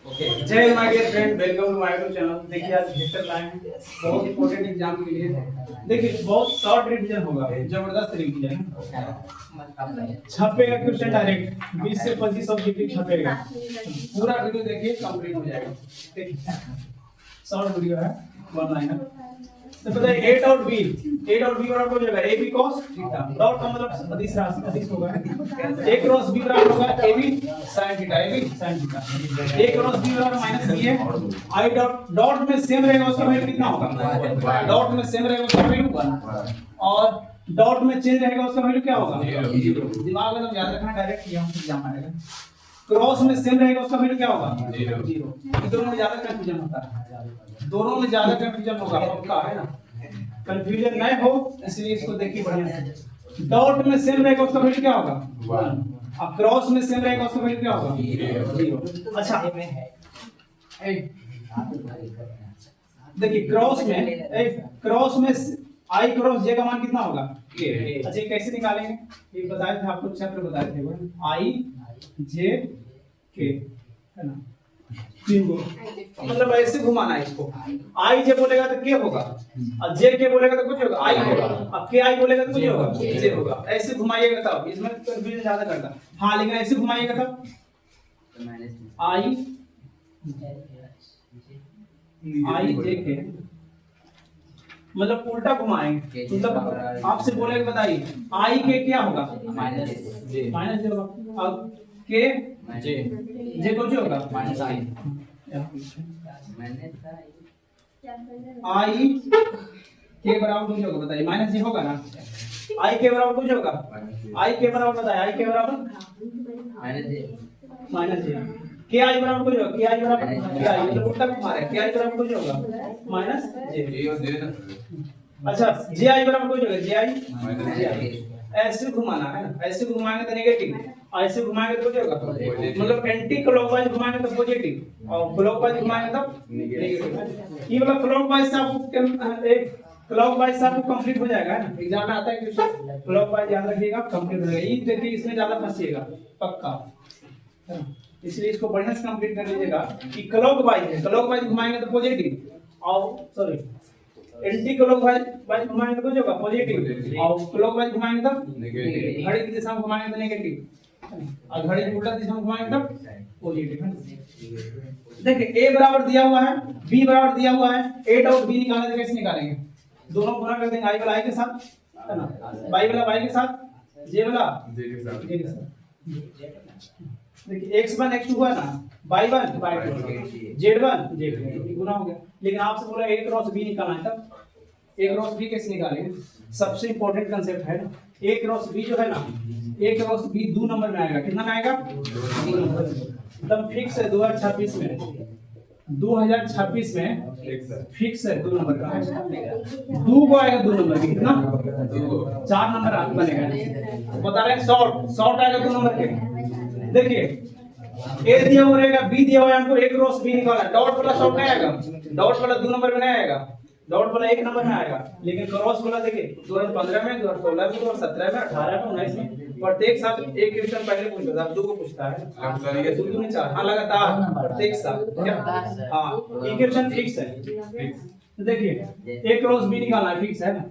जय my dear friend, welcome to my YouTube channel. देखिए आज वेक्टर लाए हैं बहुत इंपॉर्टेंट एग्जाम के लिए। देखिए बहुत शॉर्ट रिवीजन होगा, जबरदस्त रिवीजन है। छपेगा क्वेश्चन डायरेक्ट 20 से 25 ऑब्जेक्टिव छपेगा। पूरा वीडियो देखिए, कंप्लीट हो जाएगा। देखिए शॉर्ट वीडियो है, वन लाइनर। तो पता है a डॉट b बराबर हो जाएगा ab cos थीटा। डॉट का मतलब सदिश राशि, सदिश होगा। a क्रॉस b बराबर होगा ab sin theta, a cross b बराबर माइनस b है। i डॉट में सेम रहेगा, उसका वैल्यू कितना होगा? डॉट में सेम रहेगा, उसका वैल्यू 1। और डॉट में चेंज रहेगा, उसका वैल्यू क्या होगा? 0। दिमाग में याद रखना, डायरेक्ट ये हमसे एग्जाम आएगा। क्रॉस में सेम रहेगा, उसका वैल्यू क्या होगा? 0। दोनों में ज्यादा कंफ्यूजन होता है, दोनों में ज्यादा कंफ्यूजन होगा, पक्का है ना? कंफ्यूजन नहीं हो इसलिए इसको देखिए बढ़िया से। डॉट में सेम रहेगा, उसका वैल्यू क्या होगा? 1। अब क्रॉस में सेम रहेगा, उसका वैल्यू क्या होगा? 0। अच्छा देखिए क्रॉस में आई क्रॉस जे का मान कितना होगा? अच्छा कैसे निकालेंगे? ये बताए थे आपको, चैप्टर बताए थे, आई जे के है ना, तीन को मतलब ऐसे घुमाना है इसको। आई जे बोलेगा तो के होगा, और जे के बोलेगा तो कुछ होगा, आई होगा। अब के आई बोलेगा तो कुछ होगा, जे होगा। ऐसे घुमाइएगा तब, इसमें कंफ्यूजन ज्यादा करता। हाँ लेकिन ऐसे घुमाइएगा तब आई जे के, मतलब उल्टा घुमाएंगे। मतलब आपसे बोलेगा बताइए आई के क्या होगा? माइनस जे होगा। अब के जे को जो होगा माइनस आई के बराबर कुछ होगा, बताइए। माइनस जे होगा ना, आई के बराबर कुछ होगा, आई के बराबर बताइए, आई के बराबर माइनस जे। के आई बराबर कुछ होगा, के आई बराबर के आई, मतलब उल्टा घुमा रहे हैं। के आई बराबर कुछ होगा माइनस जे। अच्छा जे आई बराबर कुछ होगा, जे आई माइनस जे आई। ऐसे घुमाना है ना, ऐसे घुमाएंगे तो नेगेटिव, ऐसे घुमाएंगे तो क्या होगा? मतलब एंटी क्लॉकवाइज घुमाएंगे तो पॉजिटिव, और क्लॉकवाइज घुमाएंगे तो नेगेटिव। ये वाला क्लॉकवाइज से आपको कंप्लीट हो जाएगा ना, एग्जाम में आता है क्वेश्चन। क्लॉकवाइज याद रखिएगा, कंप्लीट हो जाएगा। ये देखिए इसमें ज्यादा फंसिएगा पक्का, इसलिए इसको बढ़िया से कंप्लीट कर लीजिएगा कि क्लॉकवाइज है, क्लॉकवाइज घुमाएंगे तो पॉजिटिव, और सॉरी एंटी क्लॉकवाइज घुमाएंगे तो जो होगा पॉजिटिव, और क्लॉकवाइज घुमाएंगे तब नेगेटिव। घड़ी की दिशा में घुमाएंगे तो नेगेटिव, और घड़ी की उल्टा दिशा में घुमाएंगे तब पॉजिटिव। देखिए a बराबर दिया हुआ है, b बराबर दिया हुआ है, a डॉट b निकालना है तो कैसे निकालेंगे? दोनों गुणा कर देंगे, i वाला i के साथ है ना, y वाला y के साथ, j वाला j के साथ। देखिए x1 x2 हुआ ना, y1 y2, z1 z2, गुना हो गया। लेकिन आपसे बोला a क्रॉस b निकालना है, तब a क्रॉस b कैसे निकालेंगे? सबसे इंपॉर्टेंट कांसेप्ट है ना, a क्रॉस b जो है ना, a क्रॉस b 2 नंबर में आएगा। कितना में आएगा? 2 नंबर में। एकदम फिक्स है 2026 में, 2026 में फिक्स है 2 नंबर का। 2 को आएगा 2 नंबर की, कितना? 4 नंबर आपको बनेगा। बता रहे हैं शॉर्ट आएगा 2 नंबर के। देखिए ए दिया हुआ रहेगा, बी दिया हुआ है, हमको एक क्रॉस बी निकालना। डॉट वाला शॉर्ट नहीं आएगा, डॉट वाला 2 नंबर में नहीं आएगा, डॉट वाला 1 नंबर में आएगा। लेकिन क्रॉस वाला देखिए 2015 में, 2016 में, 2017 में, 18 में, 19 में प्रत्येक साल एक क्वेश्चन पहले पूछता था, अब 2 को पूछता है। 2 में 4, हाँ लगातार प्रत्येक साल क्या? हाँ ये क्वेश्चन फिक्स है। देखिए ए क्रॉस बी निकालना है, फिक्स है ना।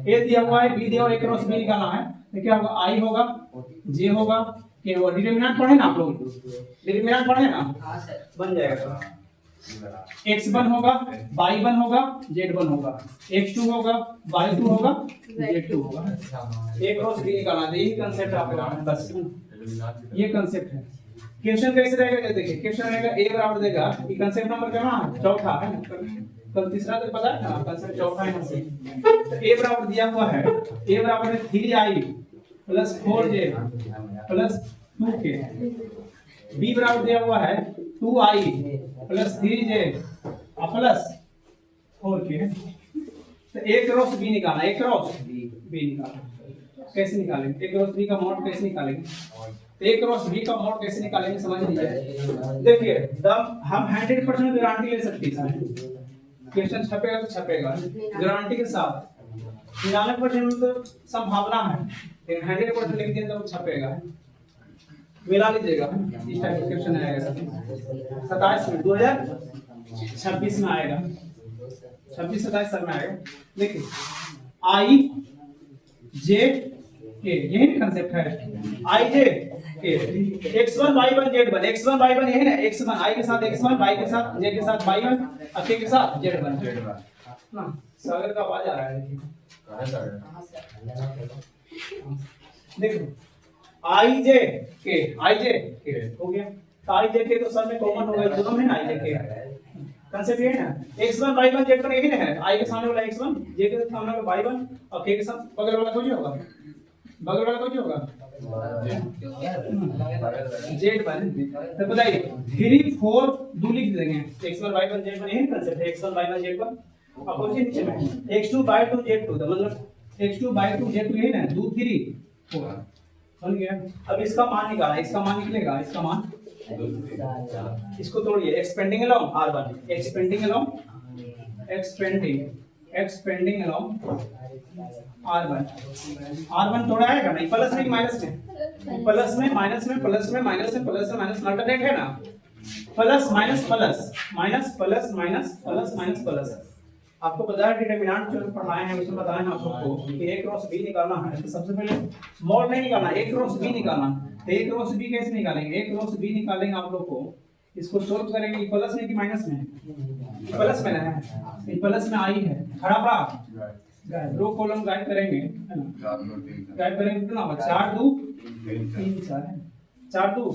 ए दिया हुआ है, बी दिया हुआ है, ए क्रॉस बी निकालना है तो क्या होगा? आई होगा, जे होगा, के होगा। डिटरमिनेंट पढ़े ना आप लोग? डिटरमिनेंट पढ़े ना? हां सर, बन जाएगा। x1 होगा, y1 होगा, z1 होगा, x2 होगा, y2 होगा, z2 होगा। एक क्रॉस बी निकालना है, यही कांसेप्ट आपका है बस, ये कांसेप्ट है। क्वेश्चन कैसे रहेगा? देखिए क्वेश्चन रहेगा a बराबर देगा, ये कांसेप्ट नंबर क्या है? चौथा है ना, कल तीसरा तो पता है ना, कांसेप्ट चौथा है ना। तो a बराबर दिया हुआ है, a बराबर है 3i plus 4j plus 2k। b बराबर दिया हुआ है 2i plus 3j plus 4k। तो a क्रॉस b निकालना, a क्रॉस b निकालना। कैसे निकालेंगे? a क्रॉस b का मॉड कैसे निकालेंगे? a क्रॉस b का मॉड कैसे निकालेंगे समझ लीजिए। देखिए हम 100% गारंटी ले सकते हैं, क्वेश्चन छपेगा तो छपेगा गारंटी के साथ। 99% तो संभावना है, लेकिन 100% लिख दें तो छपेगा। मिला लीजिएगा, इस टाइप का क्वेश्चन आएगा 27 में 2026 में आएगा, 26-27 साल में आएगा। देखिए आई जे के, यही कंसेप्ट है, आई जे के x1 y1 z1, x1 y1 यही ना, x1 i के साथ x1, y के साथ z के साथ y1 और k के साथ z1 ना। सागर का आवाज आ रहा है, देखो आई जे के हो गया, तो आई जे के तो सब में कॉमन हो गया, दोनों में ना आई जे के कंसेप्ट ये है ना, x1 y1 z1 यही ना है, i के सामने वाला x1, j के सामने वाला y1 और k के साथ बगल वाला कोई होगा, बगल वाला कोई होगा z1। तो बताइए 3 4 2 लिख देंगे, x1 y1 z1 यही कंसेप्ट है, x1 y1 z1 और कौन सी नीचे में x2 by 2 z2, तो मतलब x2 by 2 z2 यही ना, 2 3 4 बन गया। अब इसका मान निकालना, इसका मान निकलेगा, इसका मान इसको तोड़िए, expanding along r1, expanding along r1 तोड़ा आएगा नहीं, प्लस में माइनस में, प्लस में माइनस में, प्लस में माइनस में, प्लस में माइनस, अल्टरनेट है ना, plus minus plus minus plus minus plus minus plus. आपको पता है डिटरमिनेंट जो पढ़ाए हैं उसमें बताया है आप सबको कि a क्रॉस b निकालना है, तो सबसे पहले मॉड नहीं निकालना, a क्रॉस b निकालना। तो a क्रॉस b कैसे निकालेंगे, a क्रॉस b निकालेंगे आप लोग को, इसको सोल्व करेंगे, प्लस में कि माइनस में, प्लस में है, ये प्लस में आई है, खड़ा पड़ा रो कॉलम गाइड करेंगे है ना, गाइड करेंगे कितना होगा, 4 2 3 4 है, 4 2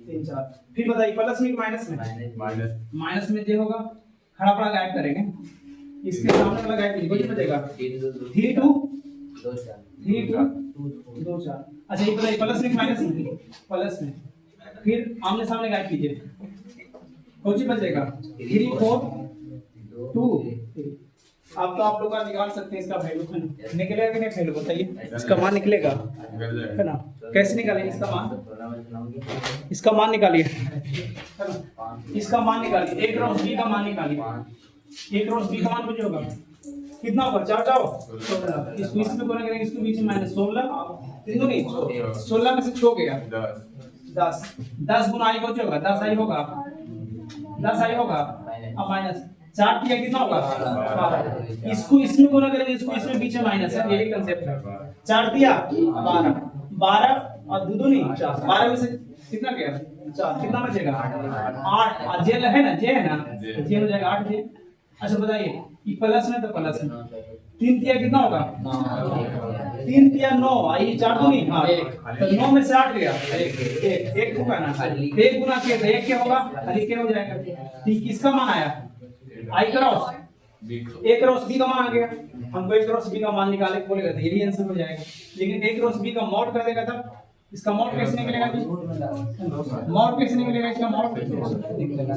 3 4। फिर बताइए प्लस में कि माइनस में, माइनस में जो होगा खड़ा पड़ा गाइड करेंगे, इसके सामने वाला गाइड नहीं, कुछ बचेगा 3 2 2 4। अच्छा ये बताइए प्लस में कि माइनस में, प्लस में, फिर आमने सामने गाइड कीजिए, कुछ बचेगा 3 4 2। अब तो आप लोग का निकाल सकते हैं, इसका वैल्यू निकलेगा कि नहीं, वैल्यू बताइए, इसका मान निकलेगा है ना, कैसे निकालेंगे इसका मान, इसका मान निकालिए है ना, इसका मान निकालिए, a क्रॉस b का मान निकालिए, a क्रॉस b का मान कुछ होगा कितना होगा, 4 जाओ 16, इसको इसमें गुणा करेंगे, इसको बीच में माइनस 16 3 2 नहीं 16 में से 6 गया 10 गुना i कुछ होगा 10 i होगा, 10 i होगा, अब माइनस 4 किया कितना होगा 12, इसको इसमें गुना करेंगे, इसको इसमें बीच में माइनस है, यही कांसेप्ट है। 4 दिया 12 12 और 2 2 नहीं 4, 12 में से कितना गया 4, कितना बचेगा 8, और जे है ना, जे है ना, जे हो जाएगा 8 जे। अच्छा बताइए ये प्लस में, तो प्लस में 3 दिया कितना होगा 3 दिया 9, आई 4 2 नहीं, हां 1, तो 9 में से 8 गया 1 होगा ना, 1 गुना किया तो 1 क्या होगा, अधिक क्या हो जाएगा, ठीक किसका मान आया, आई क्रॉस a क्रॉस b का मान आ गया, हमको a क्रॉस b का मान निकालने को बोलेगा तो यही आंसर हो जाएगा। लेकिन a क्रॉस b का मॉड कर देगा तब इसका मॉड कैसे निकलेगा जी, मॉड कैसे निकलेगा, इसका मॉड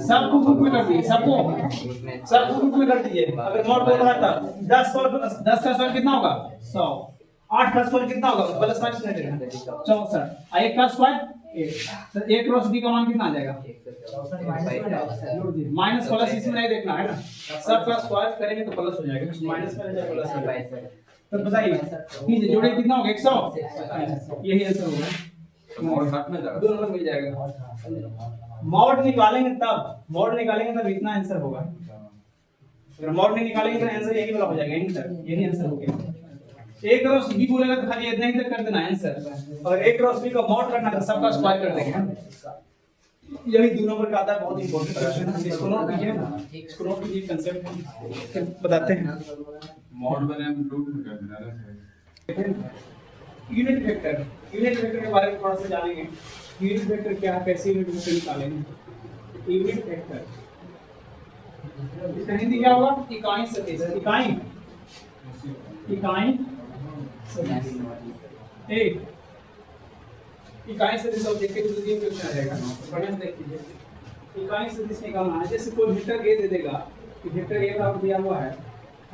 सबको ग्रुप में कर दीजिए, सबको ग्रुप में कर दीजिए। अगर मॉड बोल रहा था 10 का स्क्वायर कितना होगा 100, 8 का स्क्वायर कितना होगा प्लस माइनस में देगा 64, 1 का स्क्वायर 1, तो a क्रॉस b का मान कितना आ जाएगा माइनस प्लस, इसमें नहीं देखना है ना, सब का स्क्वायर करेंगे तो प्लस हो जाएगा, माइनस में जाए प्लस हो जाएगा। तो बताइए नीचे जोड़े कितना होगा 100, यही आंसर होगा, मॉड 60 में जाएगा, 2 नंबर मिल जाएगा। मॉड निकालेंगे तब इतना आंसर होगा, अगर मॉड नहीं निकालेंगे तो आंसर यही वाला हो जाएगा, यही आंसर हो गया। a क्रॉस b बोलेगा तो खाली इतना ही तक कर देना आंसर, और a क्रॉस b का मॉड करना है तो सबका स्क्वायर कर देंगे, यही 2 नंबर का आता है, बहुत इंपॉर्टेंट क्वेश्चन है, इसको नोट कीजिए ना, इसको नोट कीजिए, कंसेप्ट बताते हैं। मॉड बने हम रूट में कर देना है, यूनिट वेक्टर के बारे में थोड़ा सा जानेंगे, यूनिट वेक्टर क्या है, कैसे यूनिट वेक्टर निकालेंगे। यूनिट वेक्टर इसका हिंदी क्या होगा, इकाई सदिश, इकाई सदिश, एक इकाई सदिश अब देखिए तो ये क्वेश्चन आ जाएगा, बढ़िया से देख लीजिए। इकाई सदिश निकालना है, जैसे कोई वेक्टर a दे देगा कि वेक्टर a का दिया हुआ है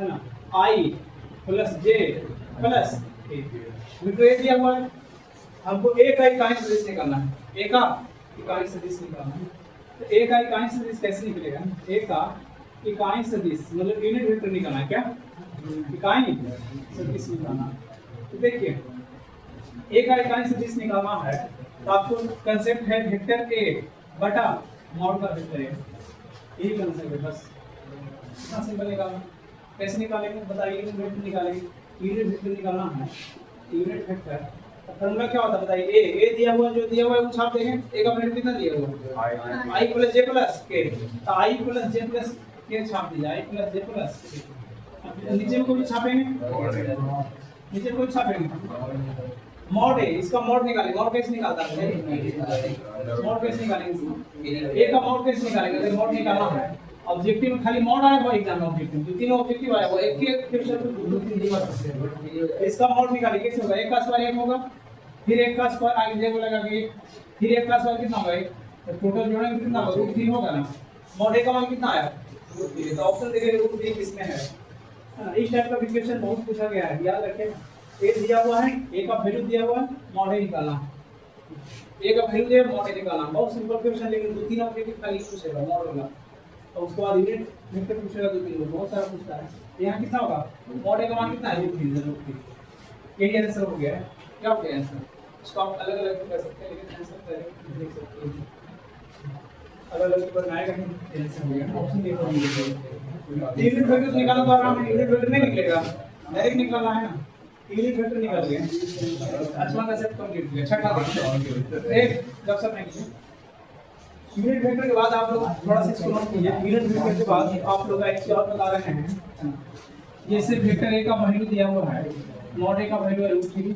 ना, i plus j plus a, vector a दिया हुआ है, हमको a का इकाई सदिश निकालना है, a का इकाई सदिश निकालना है। तो a का इकाई सदिश कैसे निकलेगा, a का इकाई सदिश मतलब यूनिट वेक्टर निकालना है, क्या इकाई सदिश निकालना है। तो देखिए a का इकाई सदिश निकालना है तो आपको कंसेप्ट है वेक्टर ए बटा मॉड का वेक्टर ए, यही कंसेप्ट है बस। कितना सिंपल निकालना, कैसे निकालेंगे बताइए, यूनिट वेक्टर निकालेंगे, यूनिट वेक्टर निकालना है, यूनिट वेक्टर फॉर्मूला क्या होता है बताइए, ए दिया हुआ जो दिया हुआ है वो छाप देंगे, ए का वैल्यू कितना दिया हुआ है i प्लस जे प्लस के, तो i प्लस जे प्लस के छाप दीजिए, i प्लस जे प्लस के। नीचे में कोई छापेंगे, नीचे कोई छापेंगे मॉड है, इसका मॉड निकालेंगे, मॉड कैसे निकालता है, मॉड कैसे निकालेंगे, ए का मॉड कैसे निकालेंगे, अगर मॉड निकालना है ऑब्जेक्टिव में खाली मॉड आया हुआ एग्जाम में, ऑब्जेक्टिव जो तीनों ऑब्जेक्टिव आया हुआ एक के क्वेश्चन में दो तीन दिमाग से इसका मॉड निकालिए, कैसे होगा, एक का स्क्वायर एक होगा, फिर एक का स्क्वायर आगे जे बोलेगा कि फिर एक का स्क्वायर कितना होगा, तो टोटल जोड़ेंगे कितना होगा, रूट 3 होगा ना, मॉड ए का मान कितना आया रूट 3, तो ऑप्शन देखिए रूट 3 किसमें है ना। इस टाइप का क्वेश्चन बहुत पूछा गया है, याद रखें, ए दिया हुआ है, ए का वैल्यू दिया हुआ है, मॉड ए निकालना, ए का वैल्यू दिया है, मॉड ए निकालना, बहुत सिंपल क्वेश्चन, लेकिन दो तीन ऑब्जेक्टिव खाली पूछेगा मॉड वाला, और उसके बाद यूनिट वेक्टर पूछेगा दो तीन, बहुत सारा पूछता है। यहाँ कितना होगा, मॉड ए का मान कितना है, रूट 3, यही आंसर हो गया है। क्या हो गया आंसर, इसको आप अलग अलग कर सकते हैं, लेकिन आंसर करें देख सकते हैं, अलग अलग बनाएगा नहीं, आंसर हो गया, option A per unit vector निकालना तो आराम है, यूनिट वेक्टर नहीं निकलेगा, डायरेक्ट निकालना है ना, यूनिट वेक्टर निकाल गया, अच्छा का सेट कंप्लीट किया, छठा एक जब सब नहीं। यूनिट वेक्टर के बाद आप लोग थोड़ा सा इसको नोट कीजिए, यूनिट वेक्टर के बाद आप लोग एक चीज और बता रहे हैं, जैसे वेक्टर ए का वैल्यू दिया हुआ है, मॉड ए का वैल्यू है रूट 3,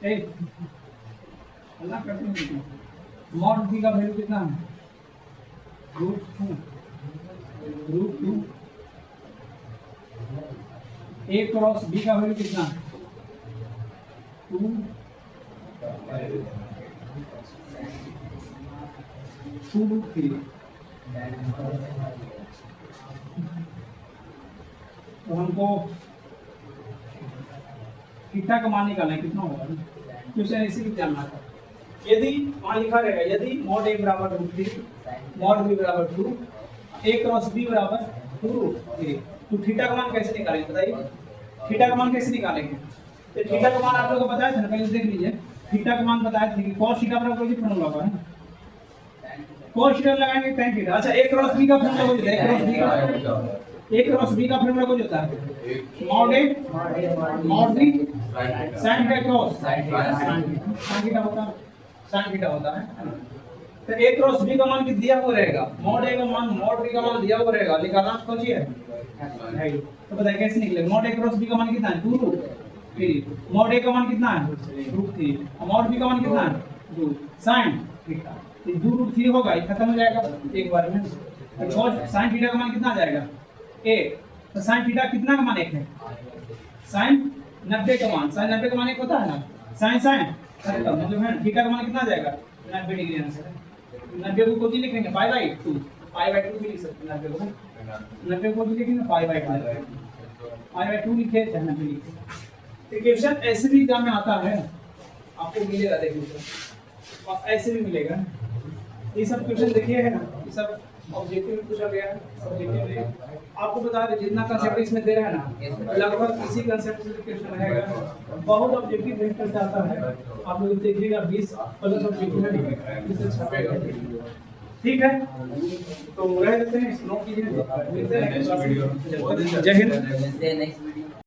एक अल्लाह करते हैं, मॉड बी का वैल्यू कितना है रूट 2, ए क्रॉस बी का वैल्यू कितना है 2 रूट 3, तो हमको थीटा का मान निकालना है, कितना होगा क्वेश्चन ऐसे भी जानना था। यदि मान लिखा रहेगा, यदि मॉड ए बराबर रूट 3, मॉड बी बराबर 2, ए क्रॉस बी बराबर 2 रूट 3, तो थीटा का मान कैसे निकालेंगे बताइए, थीटा का मान कैसे निकालेंगे, तो थीटा का मान आप लोगों को बताया था ना, पहले देख लीजिए, थीटा का मान बताया था कि cos थीटा बराबर कोई फॉर्मूला होगा है ना, cos थीटा लगाएंगे tan थीटा। अच्छा a क्रॉस b का फॉर्मूला कुछ होता है, a क्रॉस b का फॉर्मूला कुछ होता है mod a mod b sin theta cross sin theta होता है, sin थीटा होता है। तो a क्रॉस b का मान कितना दिया हुआ रहेगा, मॉड a का मान मॉड b का मान दिया हुआ रहेगा, निकालना सोचिए है, तो बताइए कैसे निकलेगा, मॉड a क्रॉस b का मान कितना है 2 रूट 3, मॉड a का मान कितना है रूट 3, और मॉड b का मान कितना है 2 sin थीटा, ये 2 रूट 3 होगा, ये खत्म हो जाएगा एक बार में, तो sin थीटा का मान कितना आ जाएगा 1, तो sin थीटा कितना का मान 1 है, sin 90 का मान, sin 90 का मान 1 होता है ना, sin मतलब है थीटा का मान कितना आ जाएगा 90 डिग्री आंसर है। 90 को कोई लिखेंगे पाई बाय 2, पाई बाय 2 भी लिख सकते हैं 90 को, 90 को भी लिखेंगे पाई बाय 2 लिखे चाहे 90 लिखे। तो क्वेश्चन ऐसे भी एग्जाम में आता है, आपको मिलेगा देखिए, और ऐसे भी मिलेगा, ये सब क्वेश्चन देखिए है ना, ये सब ऑब्जेक्टिव में पूछा गया है, सब्जेक्टिव में आपको बता दें जितना कंसेप्ट इसमें दे रहा है ना, लगभग इसी कंसेप्ट से क्वेश्चन रहेगा, बहुत ऑब्जेक्टिव वेक्टर आता है, आप लोग देखिएगा 20 प्लस ऑब्जेक्टिव में इससे छपेगा, ठीक है, तो रह लेते हैं, नोट कीजिए, मिलते हैं जय हिंद।